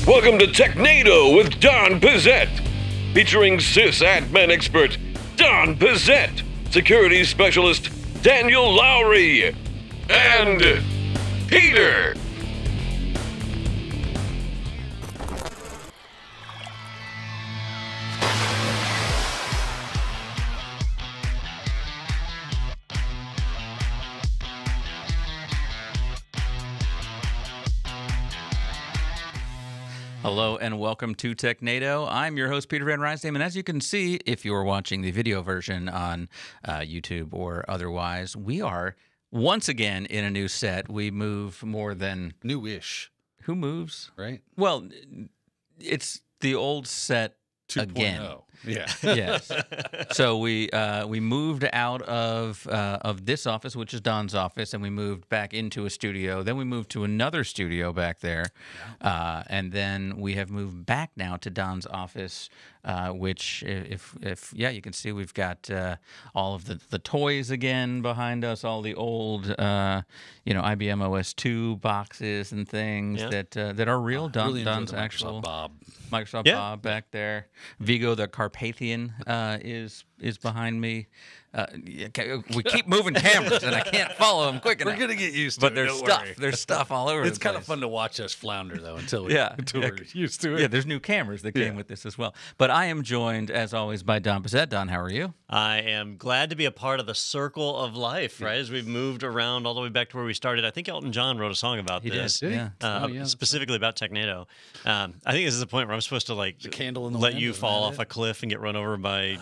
Welcome to Technado with Don Pizzette, featuring sysadmin expert Don Pizzette, security specialist Daniel Lowry, and Peter. Hello and welcome to Technado. I'm your host, Peter Van Rysdam, and as you can see, if you're watching the video version on YouTube or otherwise, we are once again in a new set. We move more than... New-ish. Who moves? Right? Well, it's the old set 2.0. again. Yeah. Yes. So we moved out of this office, which is Don's office, and we moved back into a studio. Then we moved to another studio back there, and then we have moved back now to Don's office, which, if you can see we've got all of the toys again behind us, all the old IBM OS 2 boxes and things that are real. Really Don's Microsoft actual Bob Bob back there. Vigo the Carpathian is behind me. We keep moving cameras, and I can't follow them quick enough. We're gonna get used to but it. there's don't stuff. worry. There's stuff all over. It's the kind place. of fun to watch us flounder though until we're used to it. Yeah, there's new cameras that came with this as well. But I am joined, as always, by Don Pizzette. Don, how are you? I am glad to be a part of the circle of life, right? As we've moved around all the way back to where we started. I think Elton John wrote a song about this. Did. Yeah. Specifically about Technado. I think this is the point where I'm supposed to the candle in the let wind, you isn't fall that off a cliff and get run over by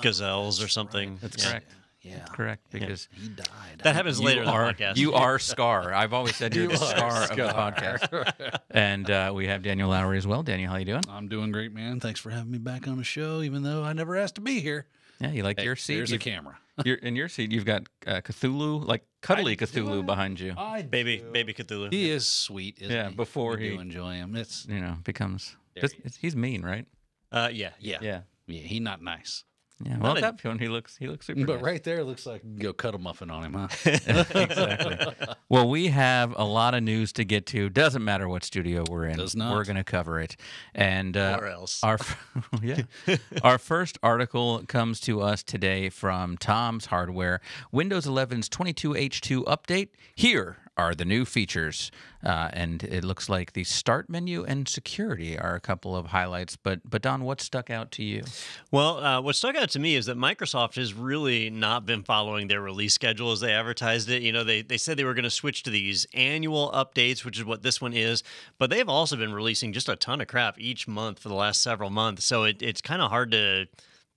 gazelles or something. That's correct. Yeah. That's correct, because He died. That happens later in the podcast. you are Scar. I've always said you're the Scar of the Scar. podcast. And we have Daniel Lowry as well. Daniel, how you doing? I'm doing great, man. Thanks for having me back on the show, even though I never asked to be here. Yeah, you like your seat? There's a camera. In your seat, you've got Cthulhu, like cuddly Cthulhu behind you. Baby Cthulhu. He is sweet, isn't he? Yeah, before We he do enjoy him. It's becomes... There he He's mean, right? Yeah. Yeah. He's not nice. Yeah, well, at that point, he looks super But nice. right there, it looks like you can go cut a muffin on him, huh? Exactly. Well, we have a lot of news to get to. Doesn't matter what studio we're in. Does not. We're going to cover it. And Or else. Our first article comes to us today from Tom's Hardware. Windows 11's 22H2 update. Here are the new features. And it looks like the start menu and security are a couple of highlights. But Don, what stuck out to you? Well, what stuck out to me is that Microsoft has really not been following their release schedule as they advertised it. You know, they said they were going to switch to these annual updates, which is what this one is. But they've also been releasing just a ton of crap each month for the last several months. So it's kind of hard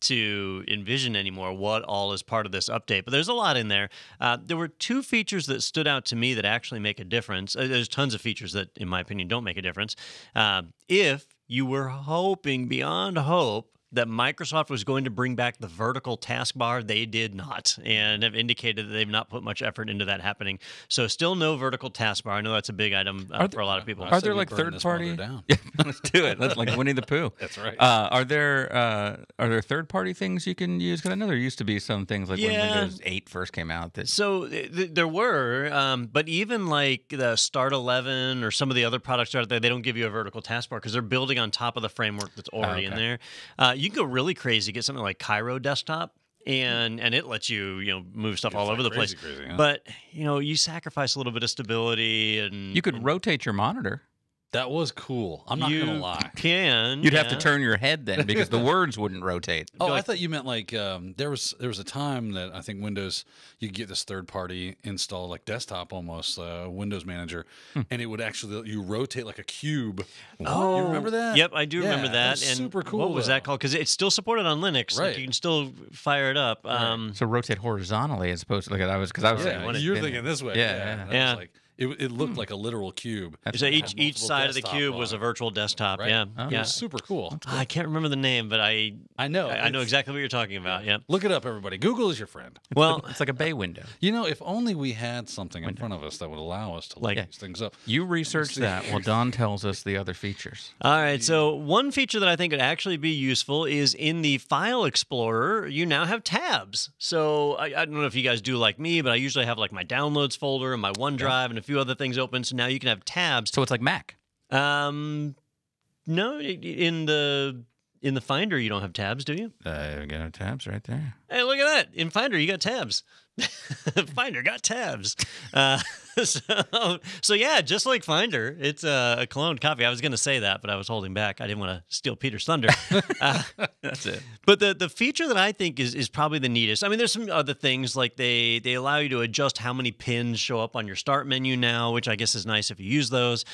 to envision anymore what all is part of this update. But there's a lot in there. There were two features that stood out to me that actually make a difference. There's tons of features that, in my opinion, don't make a difference. If you were hoping beyond hope that Microsoft was going to bring back the vertical taskbar, they did not, and have indicated that they've not put much effort into that happening. So still no vertical taskbar. I know that's a big item for a lot of people. Are there like third-party? Yeah, Let's do it. That's like Winnie the Pooh. that's right. Are there third-party things you can use? Because I know there used to be some things like when Windows 8 first came out. So there were, but even like the Start 11 or some of the other products out there, they don't give you a vertical taskbar because they're building on top of the framework that's already in there. You can go really crazy, get something like Cairo Desktop, and it lets you move stuff all over the place. Crazy, huh? But you sacrifice a little bit of stability, and You could rotate your monitor. That was cool. I'm not you gonna lie. Can You'd have to turn your head then because the words wouldn't rotate. Oh, I thought you meant like there was a time that I think Windows you could get this third party install like desktop almost Windows Manager, and it would actually you rotate like a cube. Oh, you remember that? Yep, I do remember that. Was and super cool. What was that called? Because it's still supported on Linux. Right. Like you can still fire it up. So rotate horizontally as opposed to like I was Yeah, you're thinking this way. Yeah. That was like, it looked like a literal cube. So It had each multiple side of the desktop cube on was a it. virtual desktop. Right. Yeah, It was super cool. I can't remember the name, but I know. I know exactly what you're talking about. Yeah. Look it up, everybody. Google is your friend. Well, It's like a bay window. You know, if only we had something in front of us that would allow us to look Like- these things up. You research that while Don tells us the other features. all right. So one feature that I think would actually be useful is in the File Explorer, you now have tabs. So I don't know if you guys do like me, but I usually have like my Downloads folder and my OneDrive and a few other things open. So now you can have tabs. So it's like Mac. No, in the Finder you don't have tabs, do you? I got tabs right there. Hey, look at that! In Finder you got tabs. Finder got tabs. So yeah, just like Finder, it's a cloned copy. I was going to say that, but I was holding back. I didn't want to steal Peter's thunder. That's it. But the feature that I think is probably the neatest. I mean, there's some other things like they allow you to adjust how many pins show up on your start menu now, which I guess is nice if you use those.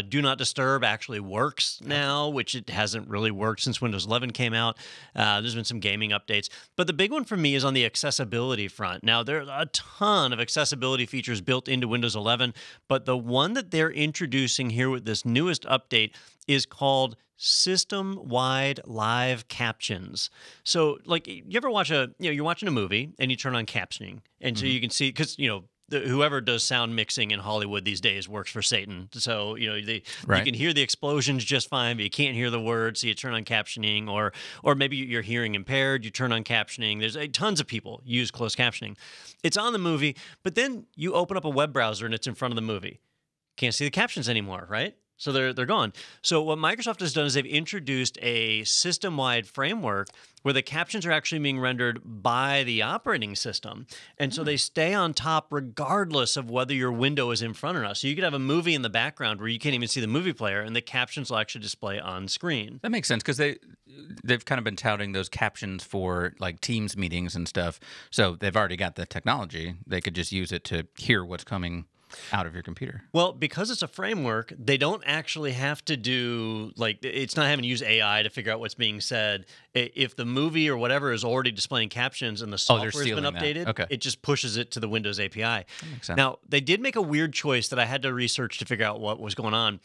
Do Not Disturb actually works now, which it hasn't really worked since Windows 11 came out. There's been some gaming updates. But the big one for me is on the accessibility front. Now, there's a ton of accessibility features built into Windows 11, but the one that they're introducing here with this newest update is called system-wide live captions. So, like, you ever watch you're watching a movie and you turn on captioning, and so you can see, because, whoever does sound mixing in Hollywood these days works for Satan. So, you can hear the explosions just fine, but you can't hear the words, so you turn on captioning, or maybe you're hearing impaired, you turn on captioning. There's tons of people use closed captioning. It's on the movie, but then you open up a web browser and it's in front of the movie. Can't see the captions anymore, right? So they're gone. So what Microsoft has done is they've introduced a system-wide framework where the captions are actually being rendered by the operating system. And so they stay on top regardless of whether your window is in front or not. So you could have a movie in the background where you can't even see the movie player, and the captions will actually display on screen. That makes sense, because they've kind of been touting those captions for like Teams meetings and stuff. So they've already got the technology. They could just use it to hear what's coming out of your computer. Well, because it's a framework, they don't actually have to do, like, it's not having to use AI to figure out what's being said. If the movie or whatever is already displaying captions and the software has been updated, it just pushes it to the Windows API. That makes sense. Now, they did make a weird choice that I had to research to figure out what was going on.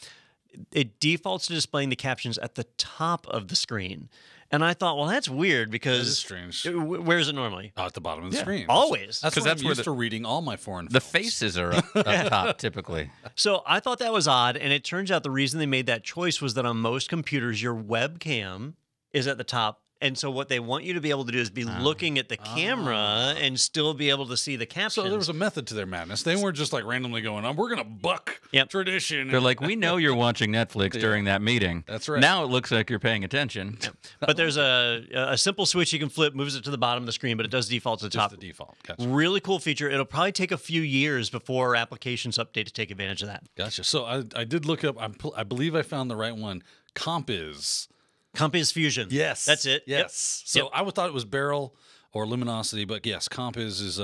It defaults to displaying the captions at the top of the screen. And I thought, well, that's weird, because That is strange. Where is it normally? At the bottom of the screen. Always. That's where I'm used to reading all my foreign The films. faces are up top typically. So I thought that was odd, and it turns out the reason they made that choice was that on most computers, your webcam is at the top. And so what they want you to be able to do is be looking at the camera and still be able to see the captions. So there was a method to their madness. They weren't just like randomly going, we're going to buck tradition. They're like, we know you're watching Netflix during that meeting. That's right. Now it looks like you're paying attention. But there's a simple switch you can flip, moves it to the bottom of the screen, but it does default to the top. Just the default. Gotcha. Really cool feature. It'll probably take a few years before applications update to take advantage of that. Gotcha. So I did look up, I believe I found the right one. Compiz Fusion. Yes. That's it. Yes. Yep. So I thought it was Barrel or Luminosity, but yes, Compiz is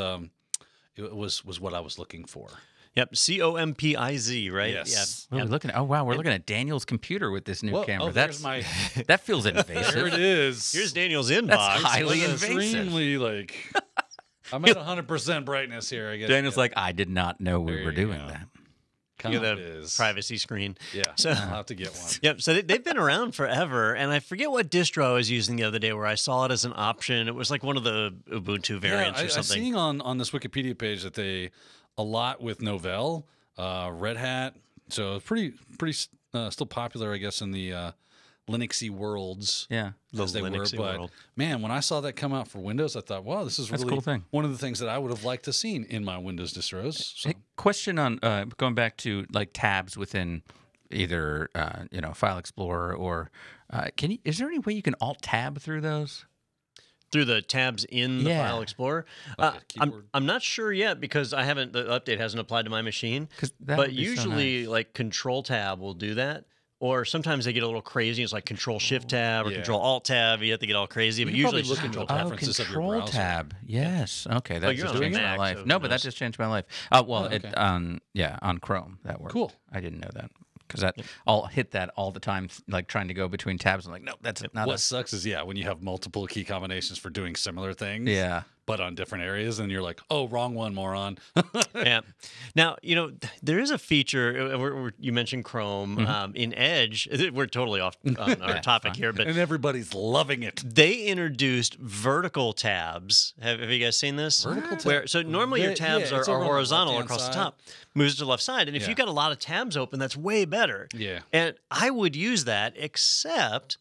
it was what I was looking for. Yep. COMPIZ, right? Yes. What are we looking at? Oh wow, we're looking at Daniel's computer with this new camera. There's That feels invasive. there it is. Here's Daniel's inbox. That's highly It's invasive. extremely I'm at 100% brightness here, I guess. Daniel's like, I did not know we There were you doing go. that. Look at the Compiz. privacy screen. Yeah. So- I'll have to get one. Yep. So they've been around forever, and I forget what distro I was using the other day where I saw it as an option. It was like one of the Ubuntu variants or I'm something. seeing on this Wikipedia page that a lot with Novell, Red Hat. So it's pretty still popular, I guess, in the Linuxy worlds. Yeah. As they Linuxy were. But world. man, when I saw that come out for Windows, I thought, wow, this is That's a really cool thing. one of the things that I would have liked to seen in my Windows distros. So. Hey, question on going back to like tabs within either File Explorer or is there any way you can Alt Tab through those? Through the tabs in the File Explorer. Like a keyboard? I'm not sure yet because the update hasn't applied to my machine. that But would be so usually, nice. like Control Tab will do that. Or sometimes they get a little crazy. It's like Control Shift Tab or Yeah. Control Alt Tab. You have to get all crazy. But You can usually probably it's look just into Control a Tab. preferences of your Control browser. Tab. Yes. Okay, that you're just on changed my Mac, life. so No, who but that knows? just changed my life. okay. On Chrome that worked. Cool. I didn't know that because I'll hit that all the time, like trying to go between tabs. I'm like, no, that's not. What sucks is, when you have multiple key combinations for doing similar things. Yeah. But on different areas, and you're like, oh, wrong one, moron. Yeah. Now, there is a feature. You mentioned Chrome. In Edge, we're totally off on our topic here, but And everybody's loving it. they introduced vertical tabs. Have you guys seen this? Vertical tab? Where, so normally your Yeah, tabs it's are over on the horizontal left-hand across the side. top, moves to the left side. And if Yeah. you've got a lot of tabs open, that's way better. Yeah. And I would use that, except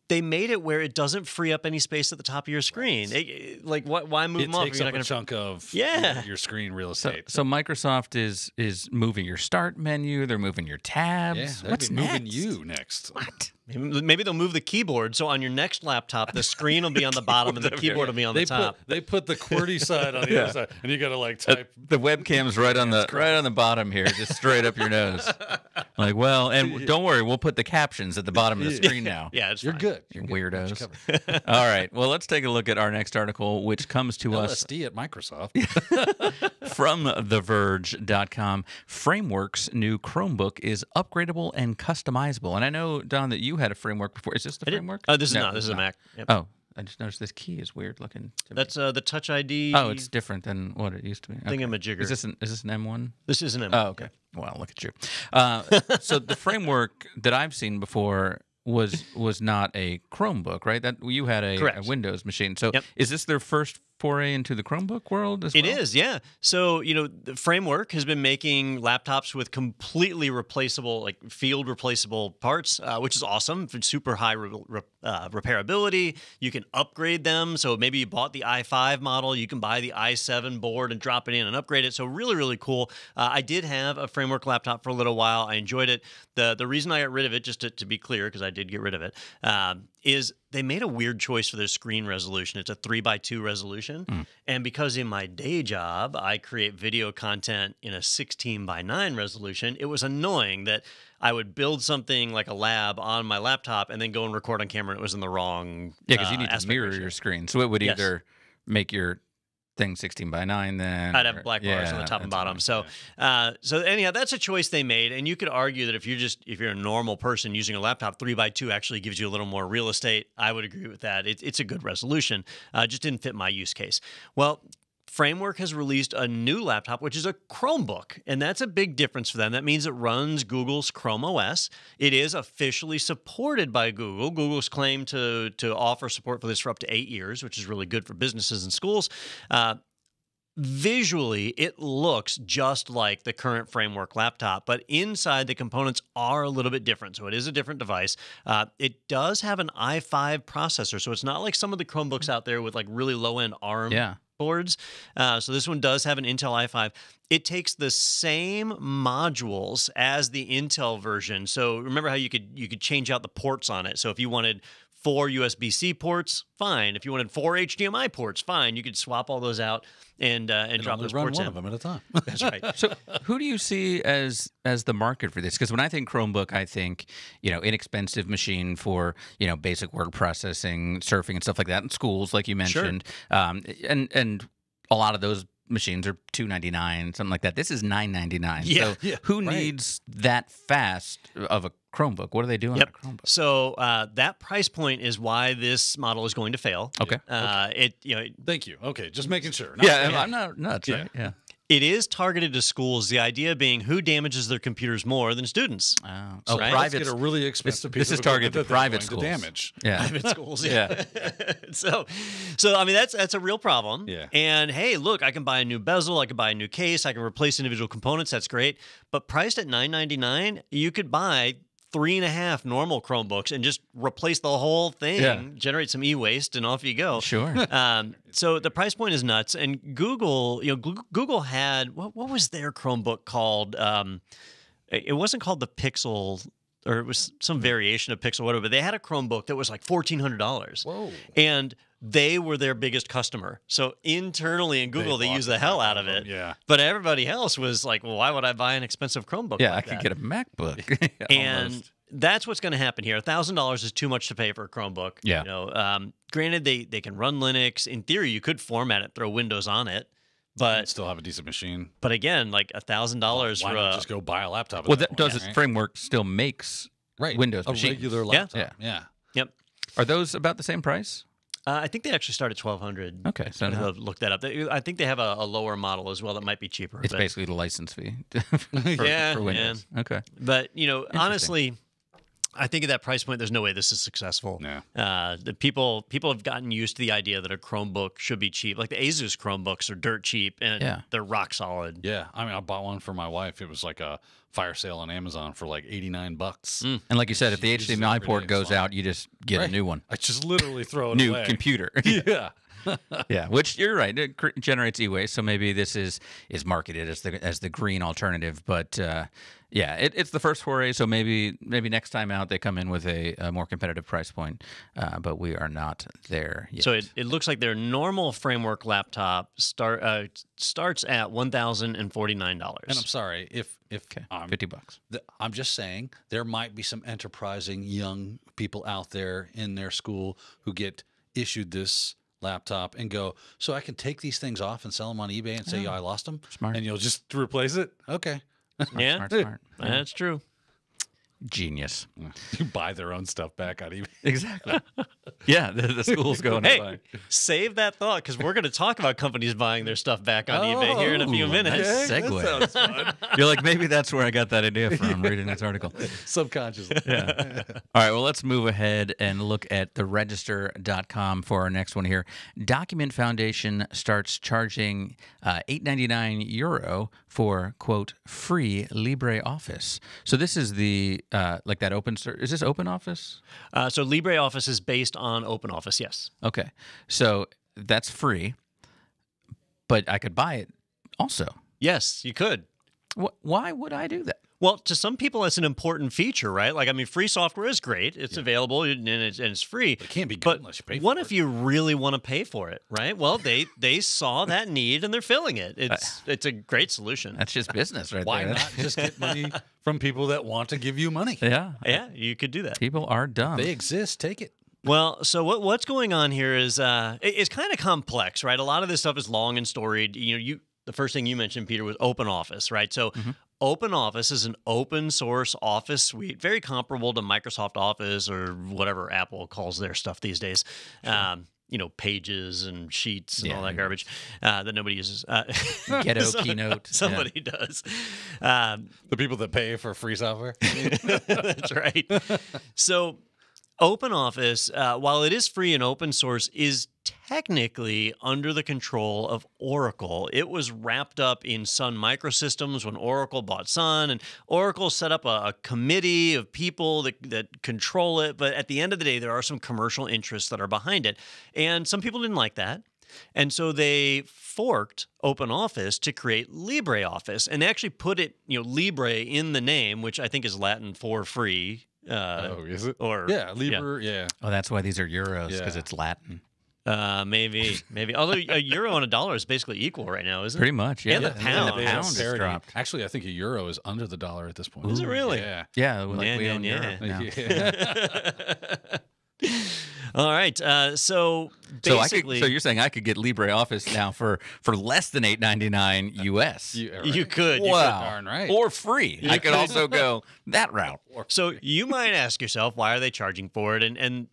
they made it where it doesn't free up any space at the top of your screen. Why move It them off? takes You're up not a chunk of Yeah. your screen real So, estate. so Microsoft is moving your start menu. They're moving your tabs. yeah, they'd What's be next? moving you next. What? Maybe they'll move the keyboard, so on your next laptop, the screen will be on the bottom and the keyboard will be on the top. They put the QWERTY side on the other side, and you got to like type. The webcam's right on the bottom here, just straight up your nose. Like, well, and don't worry, we'll put the captions at the bottom of the screen now. Yeah, it's You're fine. good. You weirdos. All right. Well, let's take a look at our next article, which comes to us LSD at Microsoft. from TheVerge.com. Framework's new Chromebook is upgradable and customizable. And I know, Don, that you had a framework before. Is this the framework? Oh, this is No, not. This is a Mac. Yep. Oh, I just noticed this key is weird looking. To me. That's the Touch ID. Oh, it's different than what it used to be. Okay. Thingamajigger. Is this an M1? This is an M. Oh, okay. Well, look at you. So the framework that I've seen before was not a Chromebook, right? That you had a Windows machine. So is this their first foray into the Chromebook world as well? It is, yeah. So, the framework has been making laptops with completely replaceable, like field replaceable parts, which is awesome. Super high repairability. You can upgrade them. So maybe you bought the i5 model, you can buy the i7 board and drop it in and upgrade it. So really, really cool. I did have a framework laptop for a little while. I enjoyed it. The reason I got rid of it, just to be clear, because I did get rid of it, is they made a weird choice for their screen resolution. It's a 3:2 resolution. And because in my day job, I create video content in a 16:9 resolution, it was annoying that I would build something like a lab on my laptop and then go and record on camera and it was in the wrong because you need to aspect mirror ratio. your screen. So it would either make your thing 16:9 then. I'd have black bars on the top and bottom. So anyhow, that's a choice they made. And you could argue that if you're a normal person using a laptop, 3:2 actually gives you a little more real estate. I would agree with that. It's a good resolution. Just didn't fit my use case. Well, Framework has released a new laptop, which is a Chromebook, and that's a big difference for them. That means it runs Google's Chrome OS. It is officially supported by Google. Google's claimed to offer support for this for up to 8 years, which is really good for businesses and schools. Visually, it looks just like the current Framework laptop, but inside the components are a little bit different. So it is a different device. It does have an i5 processor, so it's not like some of the Chromebooks out there with like really low-end ARM boards. So this one does have an Intel i5. It takes the same modules as the Intel version. So remember how you could change out the ports on it. So if you wanted 4 USB-C ports, fine. If you wanted 4 HDMI ports, fine. You could swap all those out and drop those ports in. Run one of them at a time. That's right. So who do you see as the market for this? Because when I think Chromebook, I think, inexpensive machine for, basic word processing, surfing and stuff like that in schools, like you mentioned. Sure. And a lot of those machines are $299, something like that. This is $999. Yeah. So who needs that fast of a Chromebook? What are they doing on a Chromebook? So that price point is why this model is going to fail. Okay. Thank you. Okay, just making sure. I'm not nuts, right? Yeah. It is targeted to schools. The idea being who damages their computers more than students. Oh, right? private. Let's get a really expensive piece This is of equipment targeted to that they're private going schools. to damage. Yeah. Private schools. Yeah. So I mean that's a real problem. Yeah. And hey, look, I can buy a new bezel, I can buy a new case, I can replace individual components. That's great. But priced at $999, you could buy 3.5 normal Chromebooks and just replace the whole thing, generate some e-waste, and off you go. Sure. So the price point is nuts. And Google, Google had, what was their Chromebook called? It wasn't called the Pixel, or it was some variation of Pixel, whatever, but they had a Chromebook that was like $1,400. Whoa. And they were their biggest customer. So internally in Google, they use the hell out of it. Yeah. But everybody else was like, well, why would I buy an expensive Chromebook Yeah, like I could that? get a MacBook. And Almost. that's what's going to happen here. $1,000 is too much to pay for a Chromebook. Yeah. Granted, they can run Linux. In theory, you could format it, throw Windows on it. But still have a decent machine. But again, like $1,000 Why for not just go buy a laptop? at Well, that that point, does right? Framework still makes Windows a machines. regular laptop. Yeah. Yep. Are those about the same price? I think they actually start at $1,200. Okay, so look that up. I think they have a lower model as well that might be cheaper. it's but, basically the license fee Yeah, for Windows. Okay. But honestly, I think at that price point, there's no way this is successful. Yeah. The people have gotten used to the idea that a Chromebook should be cheap. Like the Asus Chromebooks are dirt cheap and they're rock solid. Yeah. I mean, I bought one for my wife. It was like a fire sale on Amazon for like $89. And like you said, if the Uses it HDMI every port day, goes fine. out, you just get a new one. I just literally throw it New away. computer. Yeah. Yeah, which you're right. It generates e-waste, so maybe this is marketed as the green alternative. But Yeah, it's the first foray, so maybe next time out they come in with a more competitive price point, but we are not there yet. So it looks like their normal framework laptop starts at $1,049. And I'm sorry if $50. I'm just saying there might be some enterprising young people out there in their school who get issued this laptop and go, so I can take these things off and sell them on eBay and say, I lost them, Smart. and you'll just replace it. Okay. Yeah, Smart. that's true. Genius. You buy their own stuff back on eBay. Exactly. Yeah, the school's going to buy. Hey, save that thought because we're going to talk about companies buying their stuff back on eBay here in a few minutes. Nice segue. That sounds fun. You're like, maybe that's where I got that idea from, reading this article. Subconsciously. Yeah. All right, well, let's move ahead and look at the register.com for our next one here. Document Foundation starts charging €8.99 for, quote, free LibreOffice. So this is the, like that open, is this OpenOffice? So LibreOffice is based on OpenOffice, yes. Okay, so that's free, but I could buy it also. Yes, you could. Why would I do that? Well, to some people, it's an important feature, right? Like, I mean, free software is great. It's available and it's free. It can't be good but unless you pay for what it. if you really want to pay for it, right? Well, they saw that need and they're filling it. It's a great solution. That's just business right Why there. not just get money from people that want to give you money? Yeah. Yeah, you could do that. People are dumb. They exist. Take it. Well, so what's going on here is it's kind of complex, right? A lot of this stuff is long and storied. The first thing you mentioned, Peter, was OpenOffice, right? So OpenOffice is an open source office suite, very comparable to Microsoft Office or whatever Apple calls their stuff these days. Sure. Pages and sheets and all that garbage that nobody uses. Ghetto Keynote. Somebody does. The people that pay for free software. That's right. So OpenOffice, while it is free and open source, is technically under the control of Oracle. It was wrapped up in Sun Microsystems when Oracle bought Sun, and Oracle set up a committee of people that control it. But at the end of the day, there are some commercial interests that are behind it. And some people didn't like that. And so they forked OpenOffice to create LibreOffice, and they actually put it, Libre in the name, which I think is Latin for free. Is it? Or Libre, yeah. Oh, that's why these are euros, because it's Latin. Maybe. Although a euro and a dollar is basically equal right now, isn't it? Pretty much, yeah. And the pound. And the pound has dropped. Actually, I think a euro is under the dollar at this point. Is it really? Yeah. Yeah, we own Europe now. All right. So basically, so you're saying I could get LibreOffice now for less than $8.99 US? You could. Wow. Darn right. Or free. I could also go that route. So you might ask yourself, why are they charging for it? And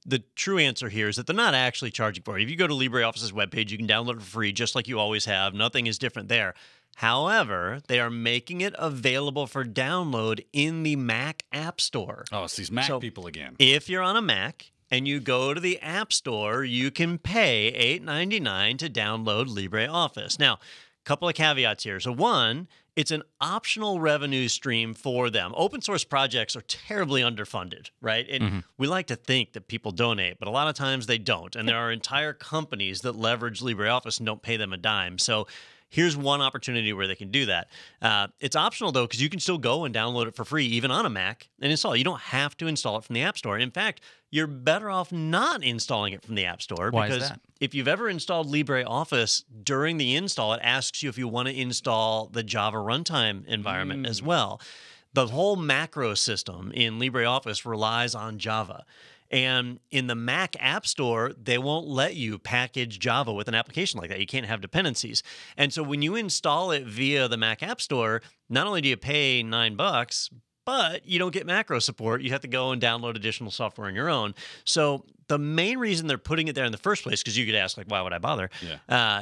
the true answer here is that they're not actually charging for it. If you go to LibreOffice's webpage, you can download it for free, just like you always have. Nothing is different there. However, they are making it available for download in the Mac App Store. Oh, it's these Mac people again. If you're on a Mac and you go to the App Store, you can pay $8.99 to download LibreOffice. Now, a couple of caveats here. So one, it's an optional revenue stream for them. Open source projects are terribly underfunded, right? And we like to think that people donate, but a lot of times they don't. And there are entire companies that leverage LibreOffice and don't pay them a dime. So here's one opportunity where they can do that. It's optional, though, because you can still go and download it for free, even on a Mac, and install it. You don't have to install it from the App Store. In fact, you're better off not installing it from the App Store. Why because is that? If you've ever installed LibreOffice, during the install, it asks you if you want to install the Java runtime environment as well. The whole macro system in LibreOffice relies on Java. And in the Mac App Store, they won't let you package Java with an application like that. You can't have dependencies. And so when you install it via the Mac App Store, not only do you pay $9, but you don't get macro support. You have to go and download additional software on your own. So the main reason they're putting it there in the first place, because you could ask, like, why would I bother,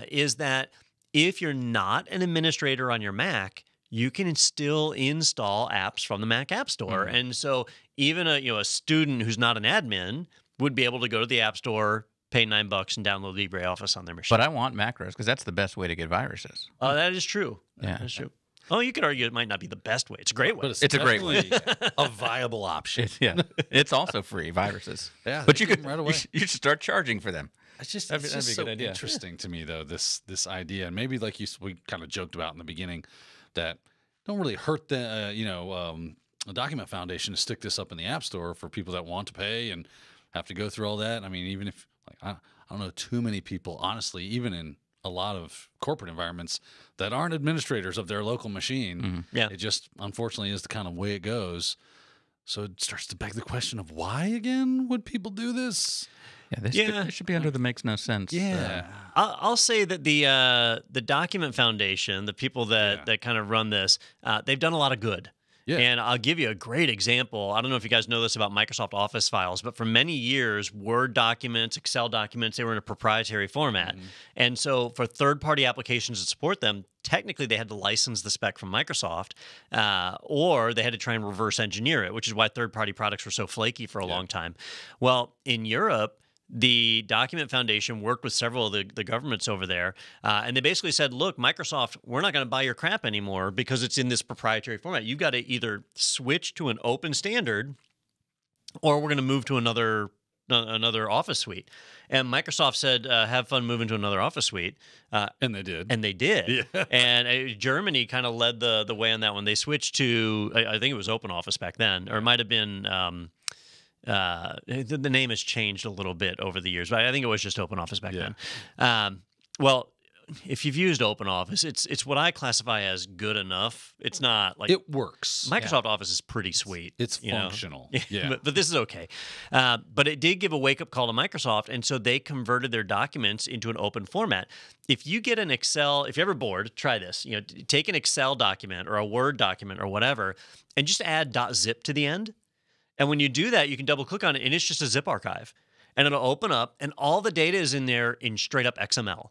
is that if you're not an administrator on your Mac, you can still install apps from the Mac App Store. And so even a student who's not an admin would be able to go to the App Store, pay $9 and download LibreOffice on their machine. But I want macros because that's the best way to get viruses. Oh, that is true. Yeah. That is true. Oh, you could argue it might not be the best way. It's a great way. But It's a great way. A viable option. It's also free viviruses. Yeah, but they you give could them right away. You should start charging for them. It's just, That'd be a so good idea. interesting to me, though, this idea. And maybe like we kind of joked about in the beginning that really hurt the the Document Foundation to stick this up in the App Store for people that want to pay and have to go through all that. I mean, even if I don't know too many people, honestly, even in a lot of corporate environments that aren't administrators of their local machine. Yeah. It just unfortunately is the kind of way it goes. So it starts to beg the question of why again would people do this? Yeah, this should be under the makes no sense. Yeah. I'll say that the Document Foundation, the people that kind of run this, they've done a lot of good. Yeah. And I'll give you a great example. I don't know if you guys know this about Microsoft Office files, but for many years, Word documents, Excel documents, they were in a proprietary format. And so for third-party applications to support them, technically they had to license the spec from Microsoft, or they had to try and reverse engineer it, which is why third-party products were so flaky for a long time. Well, in Europe, the Document Foundation worked with several of the governments over there, and they basically said, look, Microsoft, we're not going to buy your crap anymore because it's in this proprietary format. You've got to either switch to an open standard or we're going to move to another Office suite. And Microsoft said, have fun moving to another Office suite. And they did. And they did. Yeah. And Germany kind of led the way on that one. They switched to, I think it was Open Office back then, or it might have been... the name has changed a little bit over the years, but I think it was just Open Office back then. Well, if you've used Open Office, it's what I classify as good enough. It's not like it works. Microsoft Office is pretty sweet. It's functional. Yeah. but this is okay. But it did give a wake up call to Microsoft, and so they converted their documents into an open format. If you get an Excel, if you're ever bored, try this. Take an Excel document or a Word document or whatever, and just add .zip to the end. And when you do that, you can double click on it, and it's just a zip archive. And it'll open up, and all the data is in there in straight up XML.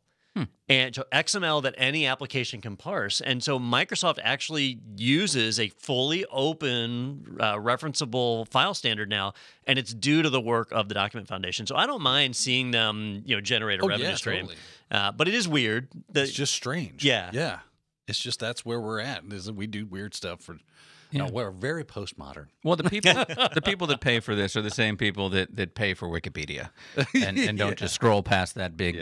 And so XML that any application can parse. And so Microsoft actually uses a fully open, referenceable file standard now, and it's due to the work of the Document Foundation. So I don't mind seeing them, generate a revenue stream. Totally. But it is weird. It's just strange. Yeah. Yeah. It's just that's where we're at. We do weird stuff for... No, we're very postmodern. Well, the people that pay for this are the same people that pay for Wikipedia and don't just scroll past that big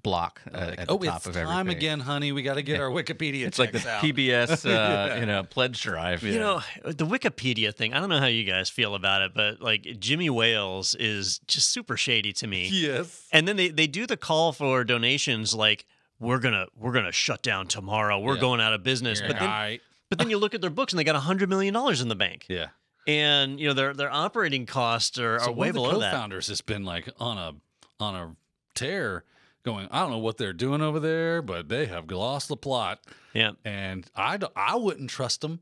block at the top of every time page. again, honey. We got to get our Wikipedia. It's like the PBS, pledge drive. The Wikipedia thing. I don't know how you guys feel about it, but like Jimmy Wales is just super shady to me. Yes. And then they do the call for donations, like we're gonna shut down tomorrow. We're going out of business. But then you look at their books and they got $100 million in the bank. Yeah. And their operating costs are way below that. One of the co-founders has been like on a tear, going, I don't know what they're doing over there, but they have lost the plot. Yeah. And I wouldn't trust them.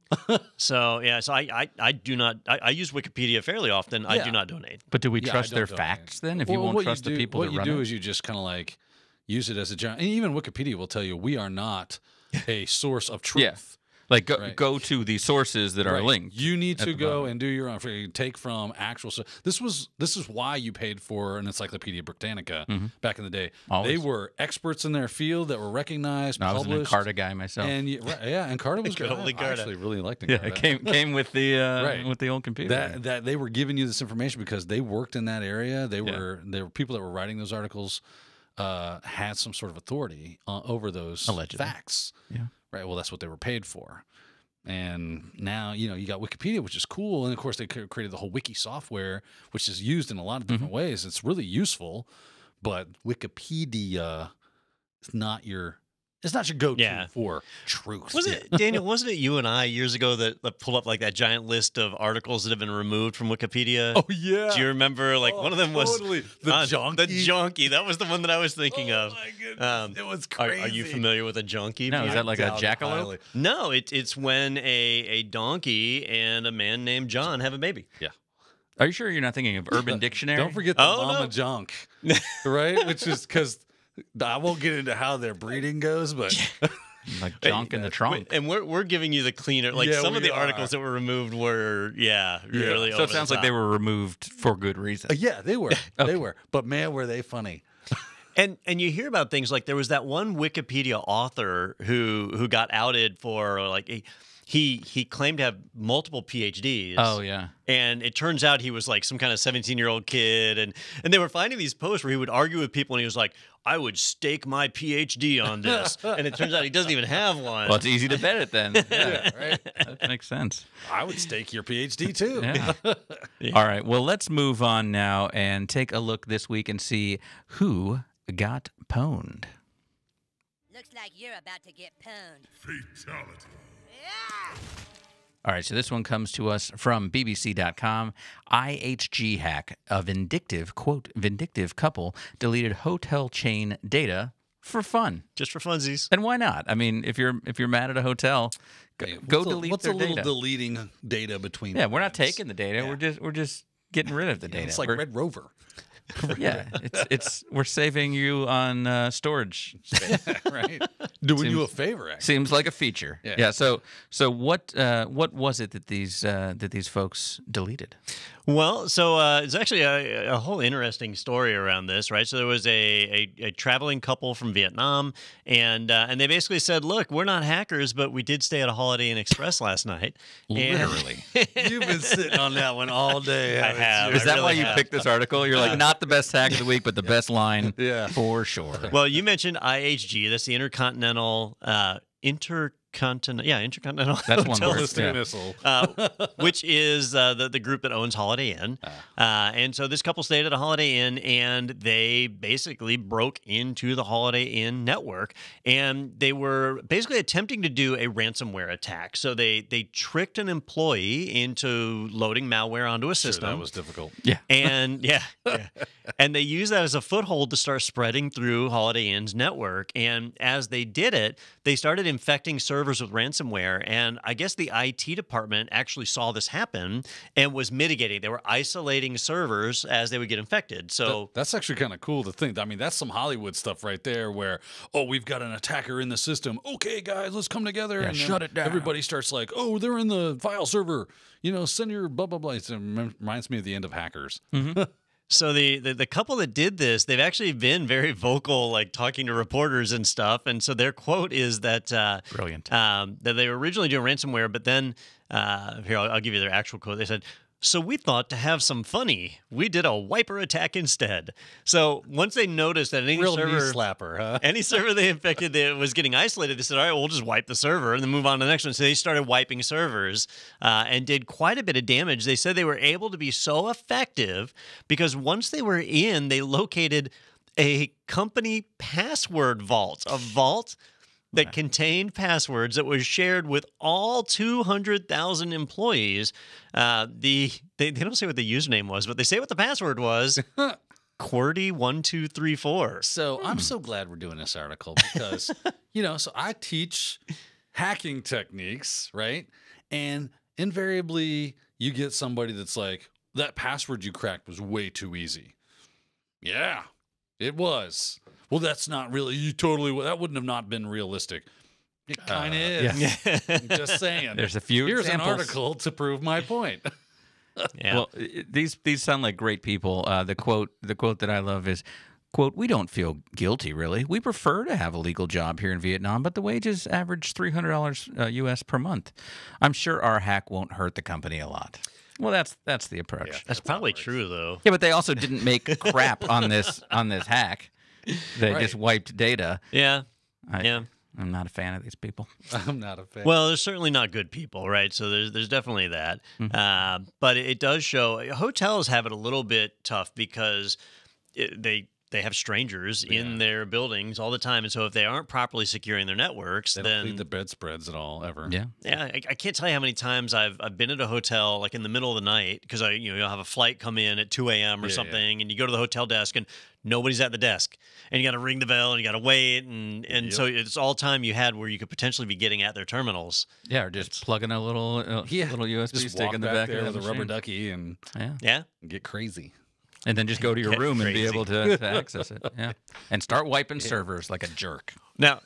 So I do not. I use Wikipedia fairly often. I do not donate. But do we trust their facts then? If you won't trust the people that run it? What you do is you just kind of like use it as a general. And even Wikipedia will tell you we are not a source of truth. Yeah. Like go to the sources that are linked. You need to go and do your own. Take from actual. This is why you paid for an Encyclopedia Britannica back in the day. Always. They were experts in their field that were recognized. I was an Encarta guy myself. And Encarta was good. I actually really liked Encarta. Yeah, it came with the with the old computer. That they were giving you this information because they worked in that area. They were people that were writing those articles had some sort of authority over those facts. Yeah. Right. Well, that's what they were paid for. And now, you got Wikipedia, which is cool. And of course, they created the whole wiki software, which is used in a lot of different ways. It's really useful, but Wikipedia is not your go-to for truth. Daniel, wasn't it you and I years ago that pulled up like that giant list of articles that have been removed from Wikipedia? Oh, yeah. Do you remember? Like one of them was the Jonky. The Jonky. That was the one that I was thinking of. Oh, my goodness. It was crazy. Are you familiar with a Jonky? No, is that like a jackalope? No, it's when a donkey and a man named John have a baby. Yeah. Are you sure you're not thinking of Urban Dictionary? Don't forget the mama junk, right? Which is because I won't get into how their breeding goes, but like junk in the trunk. And we're giving you the cleaner. Like some of the articles that were removed were really. So it sounds like they were removed for good reason. Yeah, they were. They were. But man, were they funny. And you hear about things like there was that one Wikipedia author who got outed for like he claimed to have multiple PhDs. Oh, yeah. And it turns out he was like some kind of 17-year-old kid. And they were finding these posts where he would argue with people and he was like, I would stake my PhD on this. And it turns out he doesn't even have one. Well, it's easy to bet it then. Yeah, right. That makes sense. I would stake your PhD too. Yeah. All right. Well, let's move on now and take a look this week and see who got pwned. Looks like you're about to get pwned. Fatality. Yeah! All right, so this one comes to us from BBC.com. IHG hack. A vindictive, quote, vindictive couple deleted hotel chain data for fun. Just for funsies. And why not? I mean, if you're mad at a hotel, go delete what's their a little data. deleting data between? Yeah, we're not friends? taking the data. Yeah. We're just getting rid of the data. It's like Red Rover. Yeah, it's we're saving you on storage space. Right. Doing you a favor, actually. Seems like a feature. Yeah. Yeah. So what was it that these folks deleted? Well, so it's actually a whole interesting story around this, right? So there was a traveling couple from Vietnam, and they basically said, "Look, we're not hackers, but we did stay at a Holiday Inn Express last night." Literally. You've been sitting on that one all day. I have. Is that really why you have. picked this article? You're like, not the best hack of the week, but the best line for sure. Well, you mentioned IHG. That's the Intercontinental Intercontinental That's one Hotel word. Ballistic Yeah. missile. which is the group that owns Holiday Inn. And so this couple stayed at a Holiday Inn, and they basically broke into the Holiday Inn network, and they were basically attempting to do a ransomware attack. So they tricked an employee into loading malware onto a Sure, system. that was difficult. Yeah. And and they used that as a foothold to start spreading through Holiday Inn's network. And as they did it, they started infecting servers with ransomware. And I guess the IT department actually saw this happen and was mitigating. They were isolating servers as they would get infected. So That's actually kind of cool to think. I mean, that's some Hollywood stuff right there where, oh, we've got an attacker in the system. Okay, guys, let's come together. Yeah, and then shut it down. Everybody starts like, oh, they're in the file server. You know, send your blah, blah, blah. It reminds me of the end of Hackers. So the couple that did this, they've actually been very vocal, like talking to reporters and stuff. And so their quote is that Brilliant. that they were originally doing ransomware, but then here I'll give you their actual quote. They said, "So we thought to have some funny, we did a wiper attack instead." So once they noticed that any Real server knee slapper, huh? any server they infected that was getting isolated, they said, all right, we'll just wipe the server and then move on to the next one. So they started wiping servers and did quite a bit of damage. They said they were able to be so effective because once they were in, they located a company password vault, a vault that contained passwords that was shared with all 200,000 employees. They don't say what the username was, but they say what the password was. QWERTY1234. So I'm so glad we're doing this article because, so I teach hacking techniques, right? And invariably you get somebody that's like, that password you cracked was way too easy. Yeah, it was. Well, that's not really, that wouldn't have not been realistic. It kind of is. I'm just saying. There's a few Here's examples. an article to prove my point. Yeah. Well, these sound like great people. The quote that I love is, quote, "We don't feel guilty, really. We prefer to have a legal job here in Vietnam, but the wages average $300 US per month. I'm sure our hack won't hurt the company a lot." Well, that's the approach. Yeah. That's probably true, though. Yeah, but they also didn't make crap on this hack. They just wiped data. Yeah. I'm not a fan of these people. I'm not a fan. Well, there's certainly not good people, right? So there's definitely that. But it does show hotels have it a little bit tough because they have strangers in their buildings all the time, and so if they aren't properly securing their networks, they then don't clean the bedspreads at all, ever. Yeah. yeah, I can't tell you how many times I've been at a hotel like in the middle of the night because you'll have a flight come in at 2 a.m. or something, and you go to the hotel desk and nobody's at the desk, and you got to ring the bell and you got to wait, and so it's all time you had where you could potentially be getting at their terminals. Yeah, or just plugging a little little USB Just stick walk in the back back there of the with a rubber machine. ducky and Yeah. get crazy. And then just go to your Get room and be crazy. able to access it. Yeah. And start wiping servers like a jerk. Now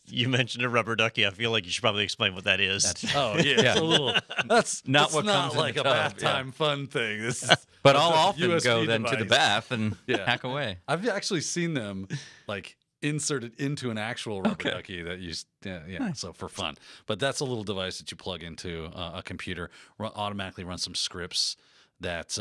you mentioned a rubber ducky. I feel like you should probably explain what that is. Oh yeah, it's a little. That's Not it's what not comes in like the a tub, bath time fun thing. This is, But it's I'll a often USB go then to the device. bath and Yeah. hack away. I've actually seen them like inserted into an actual rubber ducky that you so for fun. But that's a little device that you plug into a computer, automatically run some scripts that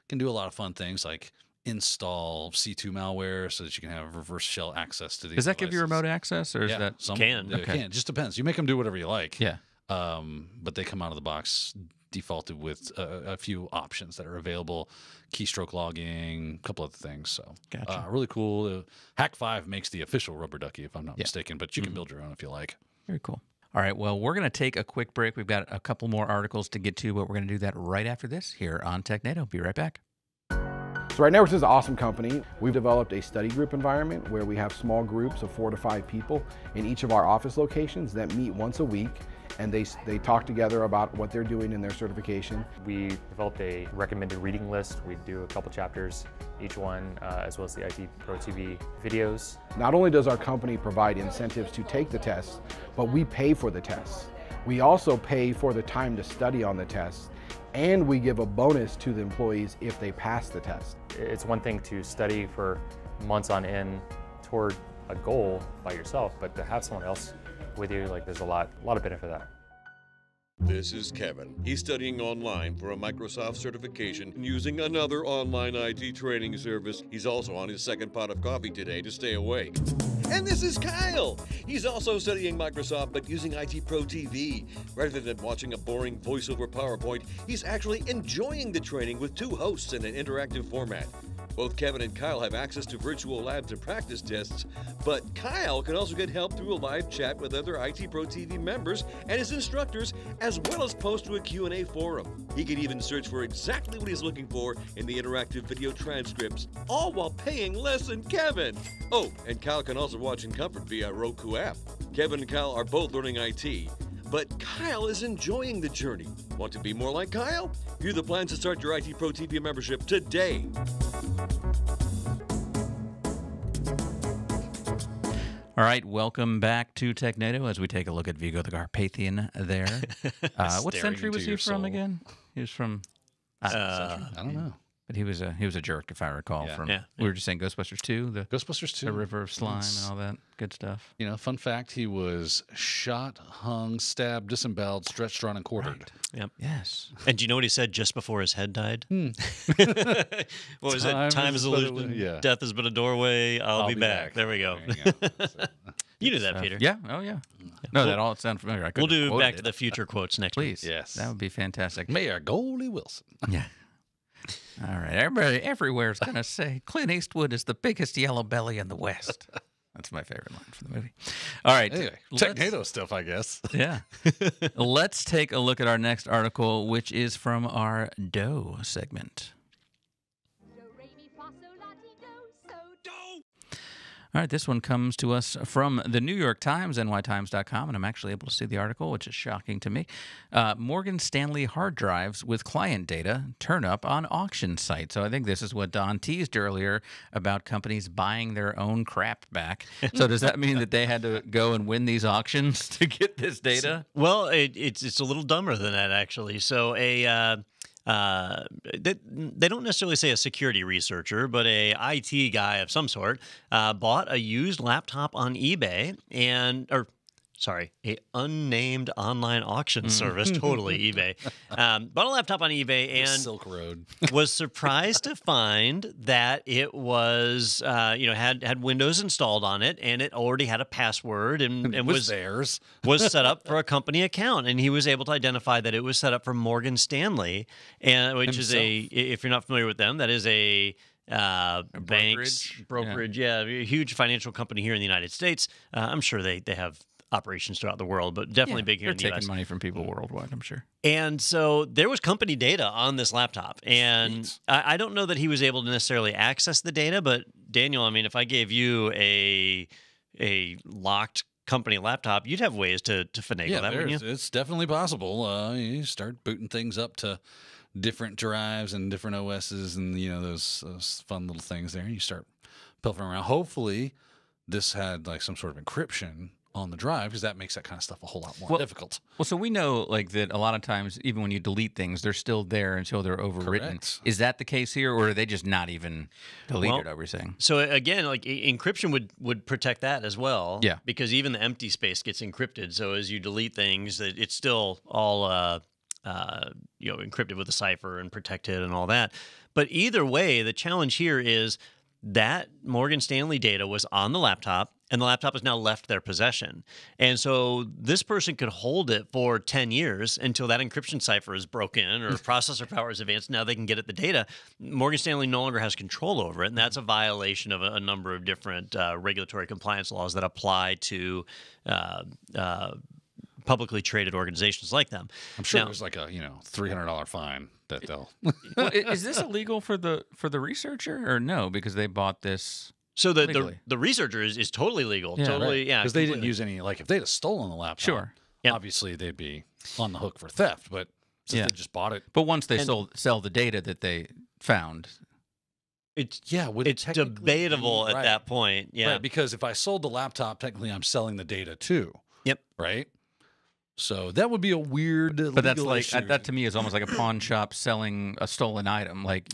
can do a lot of fun things like install C2 malware so that you can have reverse shell access to these. Does that give you devices. remote access, or is that some Can. It Okay. can. It just depends. You make them do whatever you like. yeah? But they come out of the box defaulted with a few options that are available, keystroke logging, a couple other things. So Gotcha. really cool. Hack 5 makes the official rubber ducky, if I'm not Yeah. mistaken, but you can build your own if you like. Very cool. All right, well, we're going to take a quick break. We've got a couple more articles to get to, but we're going to do that right after this here on Technado. Be right back. So right now, this is an awesome company. We've developed a study group environment where we have small groups of 4 to 5 people in each of our office locations that meet once a week, and they talk together about what they're doing in their certification. We developed a recommended reading list. We do a couple chapters each one, as well as the IT Pro TV videos. Not only does our company provide incentives to take the tests, but we pay for the tests. We also pay for the time to study on the tests, and we give a bonus to the employees if they pass the test. It's one thing to study for months on end toward a goal by yourself, but to have someone else with you, like, there's a lot of benefit of that. This is Kevin. He's studying online for a Microsoft certification and using another online IT training service. He's also on his second pot of coffee today to stay awake. And this is Kyle. He's also studying Microsoft but using IT Pro TV. Rather than watching a boring voiceover PowerPoint, he's actually enjoying the training with 2 hosts in an interactive format. Both Kevin and Kyle have access to virtual labs and practice tests, but Kyle can also get help through a live chat with other IT Pro TV members and his instructors, as well as post to a Q&A forum. He can even search for exactly what he's looking for in the interactive video transcripts, all while paying less than Kevin. Oh, and Kyle can also watch in comfort via Roku app. Kevin and Kyle are both learning IT, but Kyle is enjoying the journey. Want to be more like Kyle? View the plans to start your IT Pro TV membership today. All right, welcome back to Technado as we take a look at Vigo the Carpathian there. What Staring century into was he your from soul. again? He was from... I don't know. But he was a jerk, if I recall. Yeah. From Yeah. We were just saying Ghostbusters 2, the Ghostbusters 2. River of Slime Yes. and all that good stuff. You know, fun fact, he was shot, hung, stabbed, disemboweled, stretched, drawn, and quartered. Yep. Yes. And do you know what he said just before his head died? What was Time it? Time is is but a- illusion. yeah. Death is but a doorway. I'll be back. There we go. There you go. So, You knew that, Peter. Yeah. Oh, yeah. No, that all sounds familiar. I We'll couldn't have do quoted Back it. to the Future quotes next week. Please. Yes. That would be fantastic. Mayor Goldie Wilson. Yeah. All right. Everybody everywhere is going to say Clint Eastwood is the biggest yellow belly in the West. That's my favorite line from the movie. All right. Anyway, let's- Technado stuff, I guess. Yeah. Let's take a look at our next article, which is from our Doe segment. All right, this one comes to us from the New York Times, nytimes.com, and I'm actually able to see the article, which is shocking to me. Morgan Stanley hard drives with client data turn up on auction sites. So I think this is what Don teased earlier about companies buying their own crap back. So does that mean that they had to go and win these auctions to get this data? Well, it's a little dumber than that, actually. So they don't necessarily say a security researcher, but a IT guy of some sort bought a used laptop on eBay a unnamed online auction service, totally eBay. Bought a laptop on eBay and Silk Road. was surprised to find that it was, had Windows installed on it, and it already had a password and was theirs. was set up for a company account, and he was able to identify that it was set up for Morgan Stanley, and which is if you're not familiar with them, that is a banks brokerage, a huge financial company here in the United States. I'm sure they have operations throughout the world, but definitely big here They're in the taking US. money from people worldwide, I'm sure. And so there was company data on this laptop. And I don't know that he was able to necessarily access the data, but Daniel, I mean, if I gave you a locked company laptop, you'd have ways to finagle that, wouldn't you? It's definitely possible. You start booting things up to different drives and different OSs and, those fun little things there. And you start pilfering around. Hopefully this had like some sort of encryption on the drive, because that makes that kind of stuff a whole lot more difficult. Well, so we know that a lot of times, even when you delete things, they're still there until they're overwritten. Correct. Is that the case here, or are they just not even deleted everything? So again, like encryption would protect that as well. Yeah. Because even the empty space gets encrypted. So as you delete things, it's still all encrypted with a cipher and protected and all that. But either way, the challenge here is that Morgan Stanley data was on the laptop, and the laptop has now left their possession. And so this person could hold it for 10 years until that encryption cipher is broken or processor power is advanced. Now they can get at the data. Morgan Stanley no longer has control over it, and that's a violation of a number of different regulatory compliance laws that apply to publicly traded organizations like them. I'm sure there's like a $300 fine that they'll. Well, is this illegal for the researcher or no? Because they bought this. So the researcher is totally legal. Yeah, totally, yeah. Because they didn't use any, like if they'd have stolen the laptop, Sure. Yep. obviously they'd be on the hook for theft. But since they just bought it, But once they sell the data that they found, It's technically debatable be at that point. Yeah. right, because if I sold the laptop, technically I'm selling the data too. Yep. Right. So that would be a weird. but that's legal like issue. that to me is almost like a pawn shop selling a stolen item. Like,